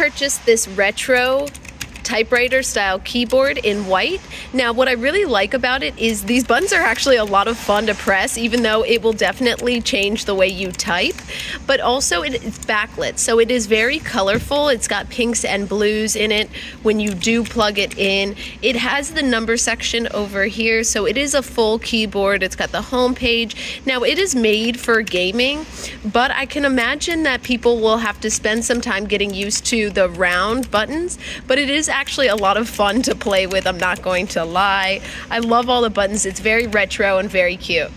purchased this retro typewriter style keyboard in white. Now what I really like about it is these buttons are actually a lot of fun to press, even though it will definitely change the way you type, but also it's backlit, so it is very colorful. It's got pinks and blues in it when you do plug it in. It has the number section over here, so it is a full keyboard. It's got the home page. Now it is made for gaming, but I can imagine that people will have to spend some time getting used to the round buttons, but it is actually a lot of fun to play with, I'm not going to lie. I love all the buttons. It's very retro and very cute.